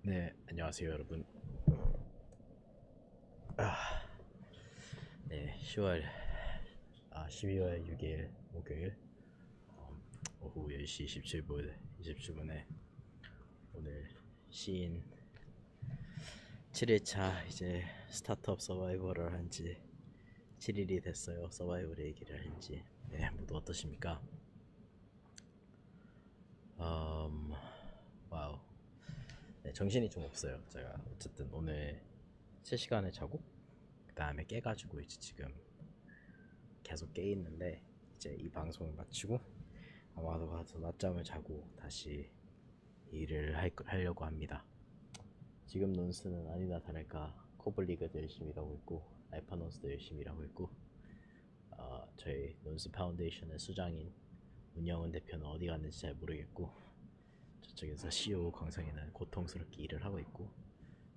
네, 안녕하세요, 여러분. 아, 네, 12월 6일 목요일 오후 10시 27분에 오늘 시인 7일차 이제 스타트업 서바이벌을 한 지 7일이 됐어요. 서바이벌 얘기를 한 지. 네, 모두 어떠십니까? 음, 와우. 네, 정신이 좀 없어요. 제가 어쨌든 오늘 3시간을 자고 그 다음에 깨가지고 이제 지금 계속 깨 있는데 이제 이 방송을 마치고 아마도 가서 낮잠을 자고 다시 일을 하려고 합니다. 지금 논스는 아니나 다를까 코블리그도 열심히 일하고 있고 알파논스도 열심히 일하고 있고 저희 논스 파운데이션의 수장인 문영은 대표는 어디 갔는지 잘 모르겠고 저쪽에서 CEO 광성이는 고통스럽게 일을 하고 있고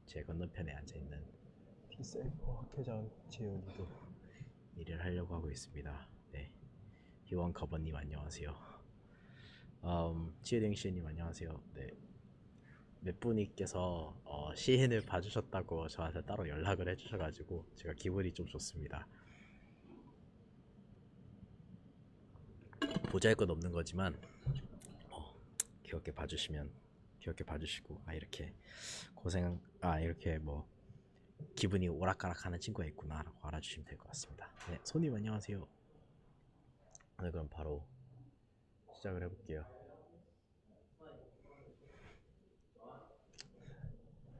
제 건너편에 앉아있는 티셀퍼 학회장 지훈이도 일을 하려고 하고 있습니다. 네, 희원 커버님 안녕하세요. 치유딩씨님 안녕하세요. 네, 몇 분이께서 시인을 봐주셨다고 저한테 따로 연락을 해주셔가지고 제가 기분이 좀 좋습니다. 보잘것 없는 거지만 어, 귀엽게 봐주시면 귀엽게 봐주시고 이렇게 이렇게 뭐 기분이 오락가락하는 친구가 있구나라고 알아주시면 될 것 같습니다. 네, 손님 안녕하세요. 네, 그럼 바로 시작을 해볼게요.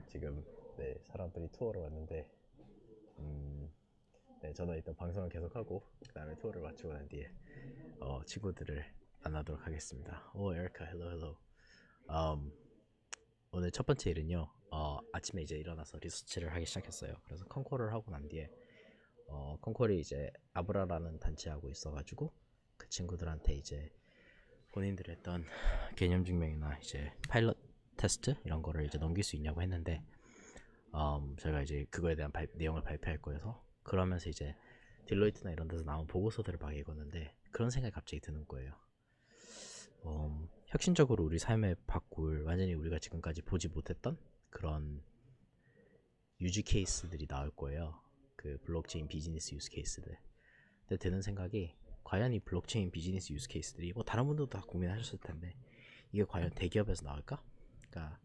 지금 네, 사람들이 투어를 왔는데 네, 저는 일단 방송을 계속하고 그 다음에 투어를 마치고 난 뒤에 친구들을 만나도록 하겠습니다. 오, 에리카, 헬로 헬로. 음, 오늘 첫 번째 일은요. 아침에 이제 일어나서 리서치를 하기 시작했어요. 그래서 컨콜을 하고 난 뒤에 컨콜이 이제 아브라라는 단체하고 있어가지고 그 친구들한테 이제 본인들이 했던 개념 증명이나 이제 파일럿 테스트 이런 거를 이제 넘길 수 있냐고 했는데 저희가 이제 그거에 대한 내용을 발표할 거여서 그러면서 이제 딜로이트나 이런 데서 나온 보고서들을 막 읽었는데 그런 생각이 갑자기 드는 거예요. 혁신적으로 우리 삶에 바꿀 완전히 우리가 지금까지 보지 못했던 그런 유지 케이스들이 나올 거예요. 그 블록체인 비즈니스 유스 케이스들. 근데 드는 생각이 과연 이 블록체인 비즈니스 유스 케이스들이 뭐 다른 분들도 다 고민하셨을 텐데 이게 과연 대기업에서 나올까? 그러니까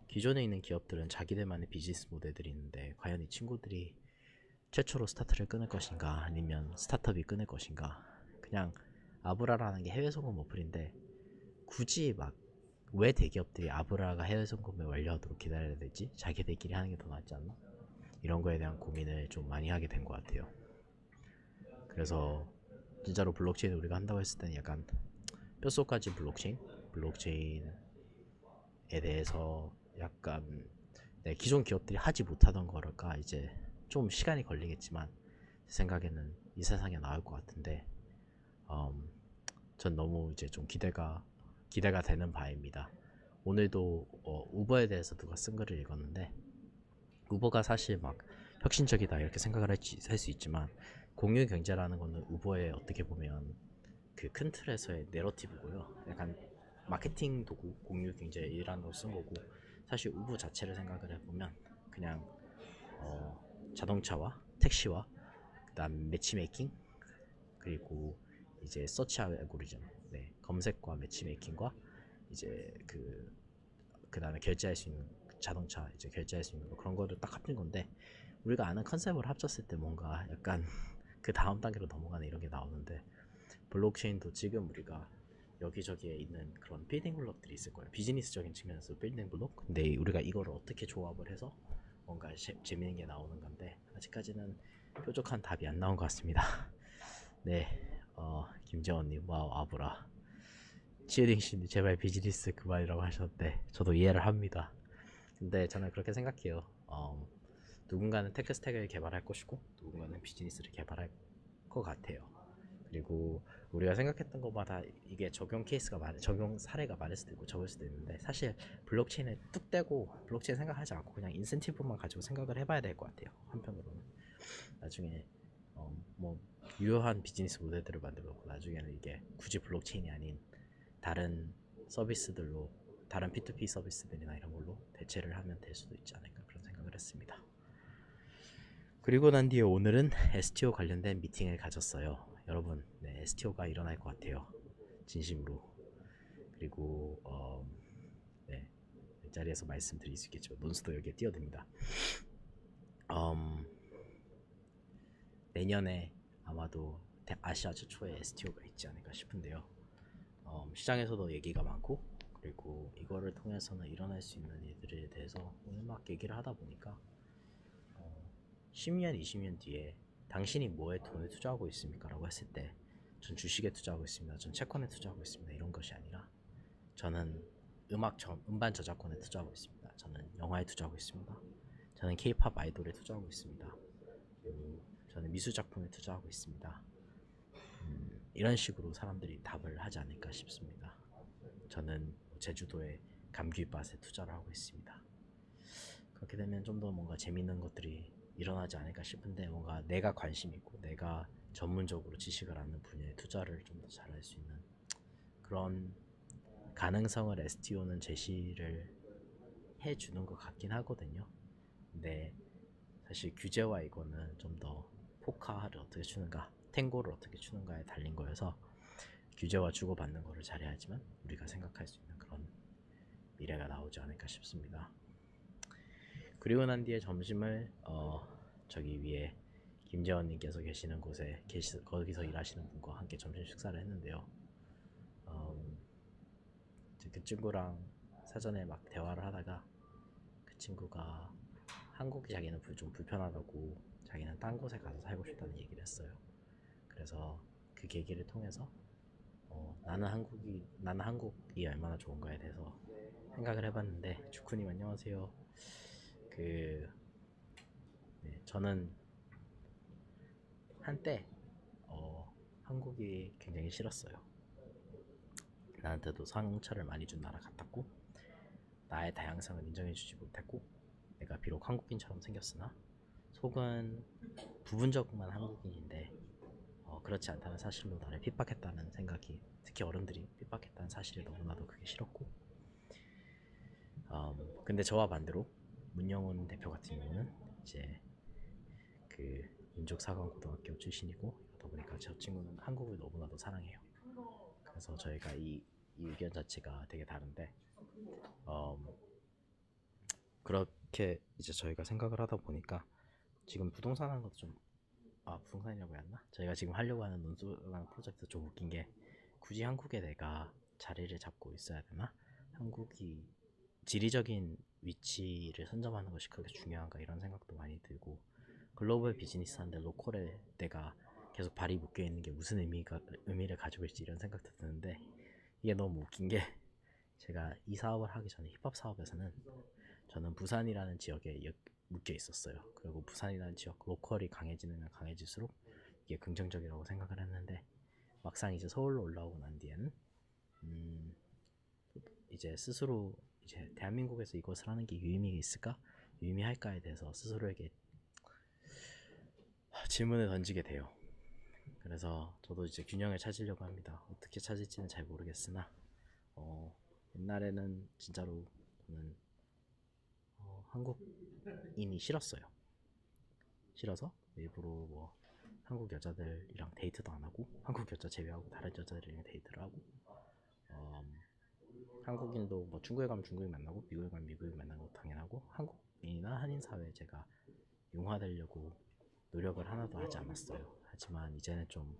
기존에 있는 기업들은 자기들만의 비즈니스 모델들이 있는데 과연 이 친구들이 최초로 스타트를 끊을 것인가 아니면 스타트업이 끊을 것인가. 그냥 아브라라는 게 해외 송금 어플인데 굳이 막 왜 대기업들이 아브라가 해외 송금을 완료하도록 기다려야 되지? 자기들끼리 하는 게 더 낫지 않나? 이런 거에 대한 고민을 좀 많이 하게 된 것 같아요. 그래서 진짜로 블록체인을 우리가 한다고 했을 때는 약간 뼛속까지 블록체인에 대해서 약간 네, 기존 기업들이 하지 못하던 거랄까 이제 좀 시간이 걸리겠지만 제 생각에는 이 세상에 나올 것 같은데 음, 전 너무 이제 좀 기대가 되는 바입니다. 오늘도 우버에 대해서 누가 쓴 글을 읽었는데 우버가 사실 막 혁신적이다 이렇게 생각을 할 수 있지만 공유 경제라는 거는 우버의 어떻게 보면 그 큰 틀에서의 내러티브고요. 약간 마케팅 도구 공유 경제 일환으로 쓴 거고 사실 우버 자체를 생각을 해보면 그냥 자동차와 택시와 그다음 매치메이킹 그리고 이제 서치 알고리즘 네, 검색과 매치메이킹과 이제 그 다음에 결제할 수 있는 자동차 이제 결제할 수 있는 거 그런 거를 딱 합친 건데 우리가 아는 컨셉을 합쳤을 때 뭔가 약간 그 다음 단계로 넘어가는 이런 게 나오는데 블록체인도 지금 우리가 여기저기에 있는 그런 빌딩 블록들이 있을 거예요. 비즈니스적인 측면에서 빌딩 블록. 근데 우리가 이거를 어떻게 조합을 해서 뭔가 재밌는 게 나오는 건데 아직까지는 뾰족한 답이 안 나온 것 같습니다. 네, 김재원님 와우 아브라 치유딩씨님 제발 비즈니스 그만이라고 하셨는데 저도 이해를 합니다. 근데 저는 그렇게 생각해요. 누군가는 테크 스택을 개발할 것이고 누군가는 비즈니스를 개발할 것 같아요. 그리고 우리가 생각했던 것마다 이게 적용 사례가 많을 수도 있고 적을 수도 있는데 사실 블록체인에 뚝 떼고 블록체인 생각하지 않고 그냥 인센티브만 가지고 생각을 해봐야 될 것 같아요. 한편으로는 나중에 뭐 유효한 비즈니스 모델들을 만들고 나중에는 이게 굳이 블록체인이 아닌 다른 서비스들로 다른 P2P 서비스들이나 이런 걸로 대체를 하면 될 수도 있지 않을까 그런 생각을 했습니다. 그리고 난 뒤에 오늘은 STO 관련된 미팅을 가졌어요. 여러분, 네, STO가 일어날 것 같아요. 진심으로. 그리고 네, 이 자리에서 말씀드릴 수 있겠죠. 논스도 여기에 뛰어듭니다. 내년에 아마도 아시아 최초의 STO가 있지 않을까 싶은데요. 시장에서도 얘기가 많고, 그리고 이거를 통해서는 일어날 수 있는 일들에 대해서 오늘 막 얘기를 하다 보니까 10년, 20년 뒤에 당신이 뭐에 돈을 투자하고 있습니까? 라고 했을 때 전 주식에 투자하고 있습니다. 전 채권에 투자하고 있습니다. 이런 것이 아니라 저는 음반 저작권에 투자하고 있습니다. 저는 영화에 투자하고 있습니다. 저는 K-팝 아이돌에 투자하고 있습니다. 저는 미술 작품에 투자하고 있습니다. 이런 식으로 사람들이 답을 하지 않을까 싶습니다. 저는 제주도의 감귤밭에 투자를 하고 있습니다. 그렇게 되면 좀 더 뭔가 재밌는 것들이 일어나지 않을까 싶은데, 뭔가 내가 관심 있고 내가 전문적으로 지식을 아는 분야에 투자를 좀 더 잘할 수 있는 그런 가능성을 STO는 제시를 해주는 것 같긴 하거든요. 근데 사실 규제와 이거는 좀 더 포카를 어떻게 추는가, 탱고를 어떻게 추는가에 달린 거여서 규제와 주고받는 거를 잘해야지만 우리가 생각할 수 있는 그런 미래가 나오지 않을까 싶습니다. 그리고 난 뒤에 점심을 저기 위에 김재원님께서 계시는 곳에 거기서 일하시는 분과 함께 점심 식사를 했는데요. 그 친구랑 사전에 막 대화를 하다가 그 친구가 한국이 자기는 좀 불편하다고, 자기는 딴 곳에 가서 살고 싶다는 얘기를 했어요. 그래서 그 계기를 통해서 나는 한국이 얼마나 좋은가에 대해서 생각을 해봤는데, 주쿠님 안녕하세요. 저는 한때 한국이 굉장히 싫었어요. 나한테도 상처를 많이 준 나라 같았고, 나의 다양성을 인정해주지 못했고, 내가 비록 한국인처럼 생겼으나 속은 부분적만 한국인인데 그렇지 않다는 사실로 나를 핍박했다는 생각이, 특히 어른들이 핍박했다는 사실이 너무나도 그게 싫었고, 근데 저와 반대로 문영훈 대표 같은 경우는 이제 그 민족사관고등학교 출신이고, 그러다 보니까 저 친구는 한국을 너무나도 사랑해요. 그래서 저희가 이 의견 자체가 되게 다른데, 그렇게 이제 저희가 생각을 하다 보니까 지금 부동산 하는 것도 좀, 부동산이라고 해야 하나? 저희가 지금 하려고 하는 논술랑 프로젝트 좀 웃긴 게, 굳이 한국에 내가 자리를 잡고 있어야 되나? 한국이 지리적인 위치를 선점하는 것이 그렇게 중요한가, 이런 생각도 많이 들고, 글로벌 비즈니스 하는데 로컬에 내가 계속 발이 묶여 있는 게 무슨 의미를 가지고 있지, 이런 생각도 드는데, 이게 너무 웃긴 게, 제가 이 사업을 하기 전에 힙합 사업에서는 저는 부산이라는 지역에 묶여 있었어요. 그리고 부산이라는 지역 로컬이 강해지면 강해질수록 이게 긍정적이라고 생각을 했는데, 막상 이제 서울로 올라오고 난 뒤에는 이제 스스로 이제 대한민국에서 이것을 하는 게 유의미가 있을까? 유의미할까에 대해서 스스로에게 질문을 던지게 돼요. 그래서 저도 이제 균형을 찾으려고 합니다. 어떻게 찾을지는 잘 모르겠으나 옛날에는 진짜로 저는 한국인이 싫었어요. 싫어서 일부러 뭐 한국 여자들이랑 데이트도 안 하고, 한국 여자 제외하고 다른 여자들이랑 데이트를 하고, 한국인도 뭐 중국에 가면 중국인 만나고, 미국에 가면 미국인 만나는 것도 당연하고, 한국인이나 한인 사회에 제가 융화되려고 노력을 하나도 하지 않았어요. 하지만 이제는 좀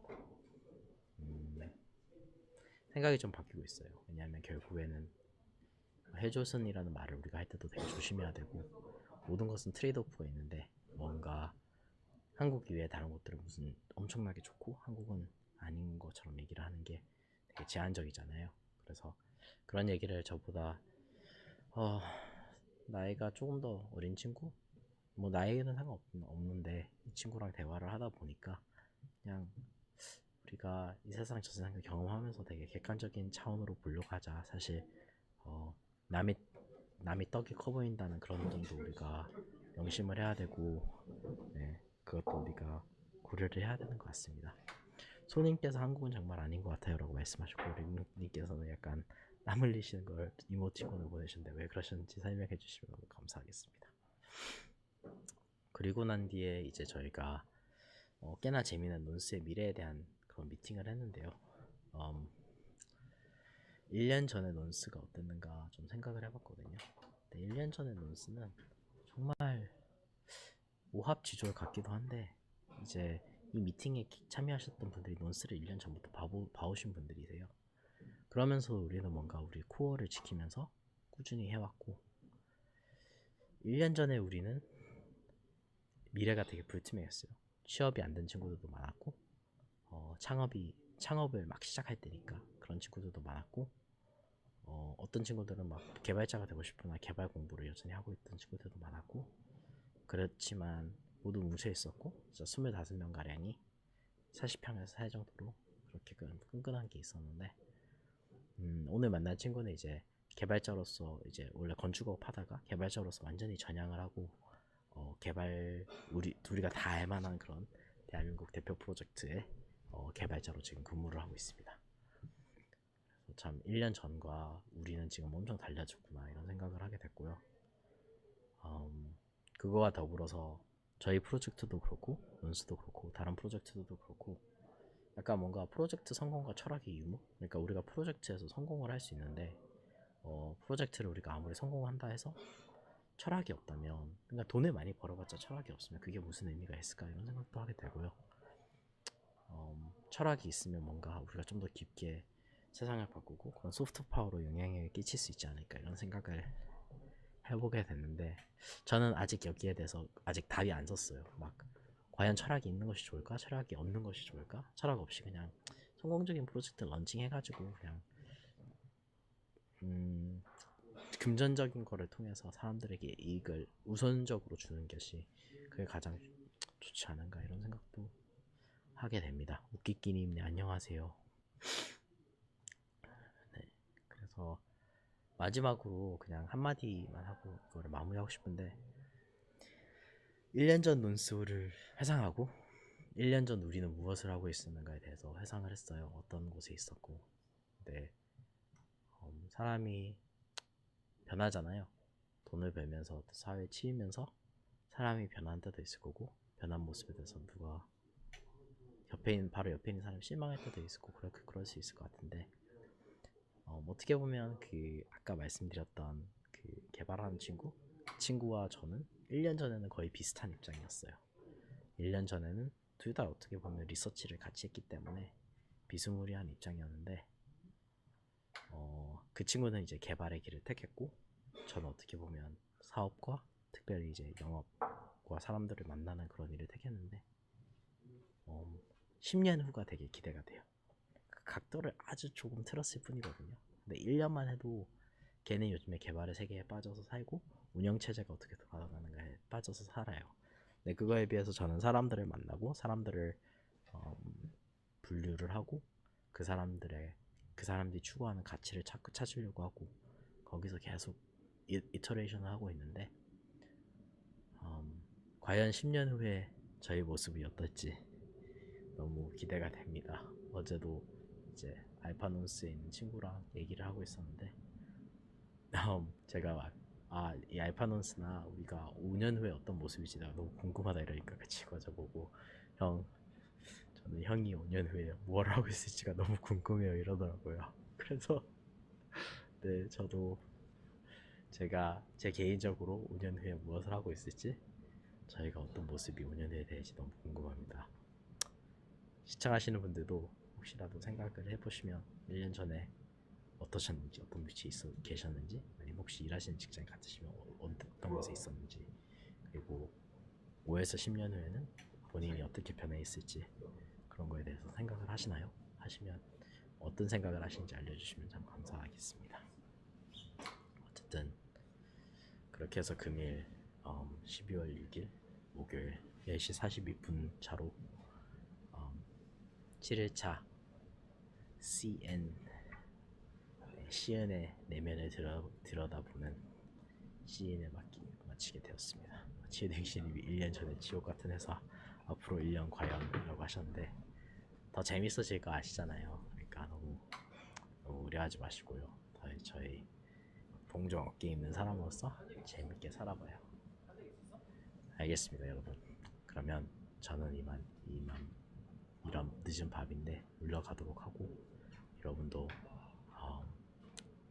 생각이 좀 바뀌고 있어요. 왜냐하면 결국에는 해조선이라는 말을 우리가 할 때도 되게 조심해야 되고, 모든 것은 트레이드오프가 있는데, 뭔가 한국 이외에 다른 곳들은 무슨 엄청나게 좋고 한국은 아닌 것처럼 얘기를 하는 게 되게 제한적이잖아요. 그래서 그런 얘기를 저보다 나이가 조금 더 어린 친구, 뭐 나이에는 상관없는데 이 친구랑 대화를 하다 보니까, 그냥 우리가 이 세상 저 세상을 경험하면서 되게 객관적인 차원으로 보려고 하자. 사실 남이 떡이 커 보인다는 그런 점도 우리가 명심을 해야 되고, 네, 그것도 우리가 고려를 해야 되는 것 같습니다. 소님께서 한국은 정말 아닌 것 같아요 라고 말씀하셨고, 림님께서는 약간 땀 흘리시는 걸 이모티콘을 보내셨는데 왜 그러셨는지 설명해 주시면 너무 감사하겠습니다. 그리고 난 뒤에 이제 저희가 꽤나 재미난 논스의 미래에 대한 그런 미팅을 했는데요. 1년 전에 논스가 어땠는가 좀 생각을 해봤거든요. 근데 1년 전에 논스는 정말 오합지졸 같기도 한데 이제 이 미팅에 참여하셨던 분들이 논스를 1년 전부터 봐오신 분들이세요. 그러면서 우리는 뭔가 우리 코어를 지키면서 꾸준히 해왔고 1년 전에 우리는 미래가 되게 불투명했어요. 취업이 안 된 친구들도 많았고 창업을 막 시작할 때니까 그런 친구들도 많았고 어떤 친구들은 막 개발자가 되고 싶으나 개발 공부를 여전히 하고 있던 친구들도 많았고 그렇지만 모두 뭉쳐 있었고 25명 가량이 40평에서 살 정도로 그렇게 끈끈한 게 있었는데 오늘 만난 친구는 이제 개발자로서 이제 원래 건축업 하다가 개발자로서 완전히 전향을 하고 우리가 다 알만한 그런 대한민국 대표 프로젝트의 개발자로 지금 근무를 하고 있습니다. 참 1년 전과 우리는 지금 엄청 달라졌구나 이런 생각을 하게 됐고요. 그거와 더불어서 저희 프로젝트도 그렇고 논스도 그렇고 다른 프로젝트도 그렇고 약간 뭔가 프로젝트 성공과 철학의 유무? 그러니까 우리가 프로젝트에서 성공을 할 수 있는데 프로젝트를 우리가 아무리 성공한다 해서 철학이 없다면 그러니까 돈을 많이 벌어봤자 철학이 없으면 그게 무슨 의미가 있을까 이런 생각도 하게 되고요. 철학이 있으면 뭔가 우리가 좀 더 깊게 세상을 바꾸고 그런 소프트 파워로 영향을 끼칠 수 있지 않을까 이런 생각을 해보게 됐는데 저는 아직 여기에 대해서 아직 답이 안 섰어요. 막 과연 철학이 있는 것이 좋을까? 철학이 없는 것이 좋을까? 철학 없이 그냥 성공적인 프로젝트 런칭 해가지고 그냥 금전적인 거를 통해서 사람들에게 이익을 우선적으로 주는 것이 그게 가장 좋지 않은가 이런 생각도 하게 됩니다. 웃기끼님 네, 안녕하세요. 네, 그래서 마지막으로 그냥 한마디만 하고 이거를 마무리하고 싶은데 1년 전 논스를 회상하고 1년 전 우리는 무엇을 하고 있었는가에 대해서 회상을 했어요. 어떤 곳에 있었고 근데 사람이 변하잖아요. 돈을 벌면서 사회에 치이면서 사람이 변한 때도 있을 거고 변한 모습에 대해서 누가 바로 옆에 있는 사람이 실망할 때도 있을 거고 그럴 수 있을 것 같은데 어떻게 보면 그 아까 말씀드렸던 그 개발하는 친구와 저는 1년 전에는 거의 비슷한 입장이었어요. 1년 전에는 둘 다 어떻게 보면 리서치를 같이 했기 때문에 비스무리한 입장이었는데 그 친구는 이제 개발의 길을 택했고 저는 어떻게 보면 사업과 특별히 이제 영업과 사람들을 만나는 그런 일을 택했는데 10년 후가 되게 기대가 돼요. 그 각도를 아주 조금 틀었을 뿐이거든요. 근데 1년만 해도 걔는 요즘에 개발의 세계에 빠져서 살고 운영체제가 어떻게 돌아가는가에 빠져서 살아요. 근데 그거에 비해서 저는 사람들을 만나고 사람들을 분류를 하고 그 사람들이 추구하는 가치를 찾으려고 하고 거기서 계속 이터레이션을 하고 있는데 과연 10년 후에 저희 모습이 어떨지 너무 기대가 됩니다. 어제도 이제 알파논스에 있는 친구랑 얘기를 하고 있었는데 제가 이 알파논스나 우리가 5년 후에 어떤 모습이지 나 너무 궁금하다 이러니까 그 친구가 저보고 저는 형이 5년 후에 뭘 하고 있을지가 너무 궁금해요 이러더라고요. 그래서 네 저도 제가 제 개인적으로 5년 후에 무엇을 하고 있을지 저희가 어떤 모습이 5년 후에 될지 너무 궁금합니다. 시청하시는 분들도 혹시라도 생각을 해보시면 1년 전에 어떠셨는지 어떤 위치에 계셨는지 아니면 혹시 일하시는 직장 같으시면 어떤 곳에 있었는지 그리고 5에서 10년 후에는 본인이 어떻게 변해 있을지 그런 거에 대해서 생각을 하시나요? 하시면 어떤 생각을 하시는지 알려주시면 참 감사하겠습니다. 어쨌든 그렇게 해서 금일 12월 6일 목요일 10시 42분 차로 7일차 시은의 내면을 들여다보는 시인을 마치게 되었습니다. 지혜등신님이 1년 전에 지옥 같은 회사 앞으로 1년 과연 라고 하셨는데 더 재밌어질 거 아시잖아요. 그러니까 너무 우려하지 마시고요. 저희 동종 업계에 있는 사람으로서 재밌게 살아봐요. 알겠습니다, 여러분. 그러면 저는 이런 늦은 밤인데 물러가도록 하고, 여러분도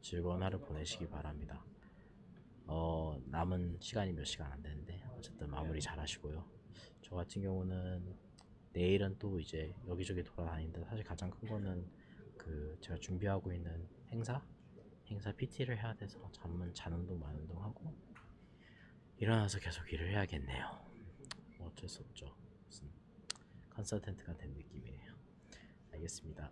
즐거운 하루 보내시기 바랍니다. 남은 시간이 몇 시간 안 되는데 어쨌든 마무리 잘 하시고요. 저 같은 경우는 내일은 또 이제 여기저기 돌아다니는데, 사실 가장 큰 거는 그 제가 준비하고 있는 행사 PT를 해야 돼서 자는 둥 마는 둥 하고 일어나서 계속 일을 해야겠네요. 어쩔 수 없죠. 무슨 컨설턴트가 된 느낌이에요. 알겠습니다.